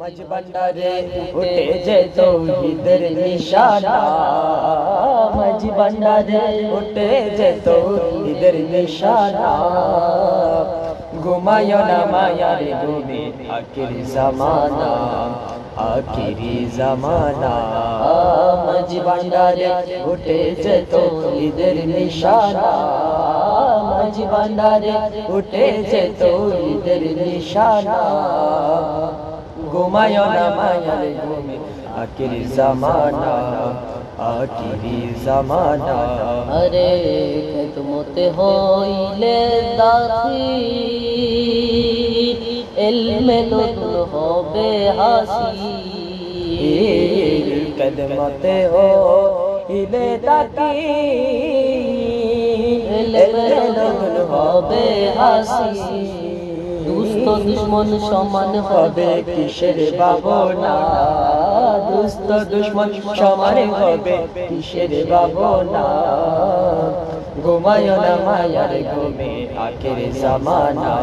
মাঝ ভান্ডারে উঠে যে তৌহিদের নিশানা মাঝ ভান্ডারে উঠে যে তৌহিদের নিশানা ঘুমায় না মায়ার ঘুমে আখিরি জামানা আখিরি জামানা মাঝ ভান্ডারে উঠে যে তৌহিদের নিশানা মাঝ ভান্ডারে উঠে যে তৌহিদের নিশানা ঘুমায় না মায়ার ঘুমে আখিরি জামানা আখিরি জামানা আরে খেদমতে হইলে দাখিল ইলমে নতুন হবে হাসিল খেদমতে হইলে দাখিল ইলমে নতুন হবে হাসিল দুস্থ দুশ্মন সমান হবে কিসের ভাবনা দুস্থ দুশ্মন সমান হবে কিসের ভাবনা ঘুমায় না মায়ার ঘুমে আখিরি জামানা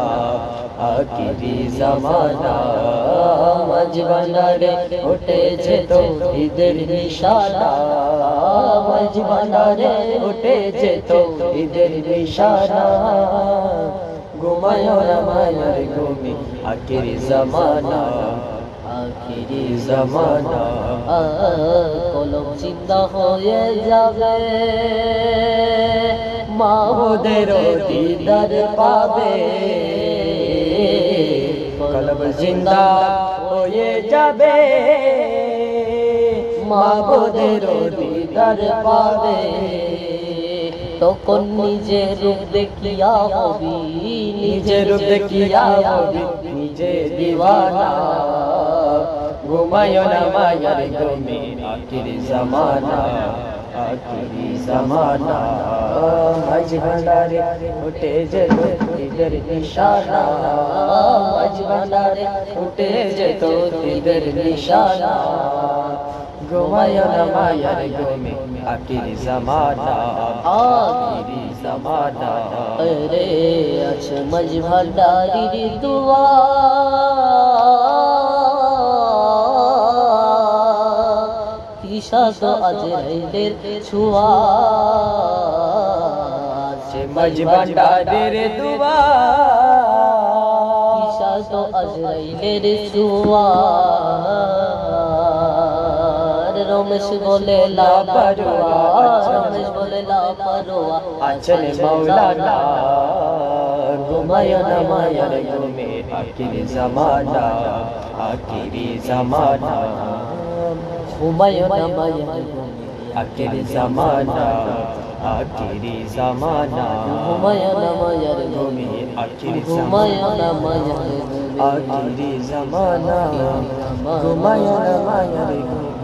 আখিরি জামানা মাঝ ভান্ডারে উঠেছে তৌহিদের নিশানা মাঝ ভান্ডারে উঠেছে তৌহিদের নিশানা ঘুমায় না মায়ার ঘুমে আখিরি জামানা আখিরি জামানা কলম চিন্তা হয়ে যাবে মাহুদের দিদার পাবে কলম জিন্দা হয়ে যাবে মাহুদের দিদার পাবে তখন নিজের রূপ দেখিয়া হবি নিজের রূপ দেখিয়া হবি নিজে দিওয়ানা ঘুমায় না মায়ার ঘুমে আখিরি জামানা আখিরি জামানা মাঝ ভান্ডারে উঠে যে তৌহিদের নিশানা মাঝ ভান্ডারে উঠে যে তৌহিদের নিশানা ঘুমায় না মায়ার ঘুমে আখিরি জামানা আখিরি জামানা রে আছে মাঝ ভান্ডারির দুয়া ঈশাত আজরাইলের ছোঁয়া আছে মাঝ ভান্ডারের দুয়া ঈশাত আজরাইলের ছোঁয়া রমেশ বলে লাপারোয়া রমেশ বলে লাপারোয়া আছেন মাওলানা ঘুমায় না মায়ার ঘুমে আখিরি জামানা আখিরি জামানা ঘুমায় না মায়ার ঘুমে আখিরি জামানা আখিরি জামানা ঘুমায় না মায়ার ঘুমে আখিরি ঘুমায় জামানা না মায়ার ঘুমে আখিরি জামানা ঘুমায় না মায়ার ঘুমে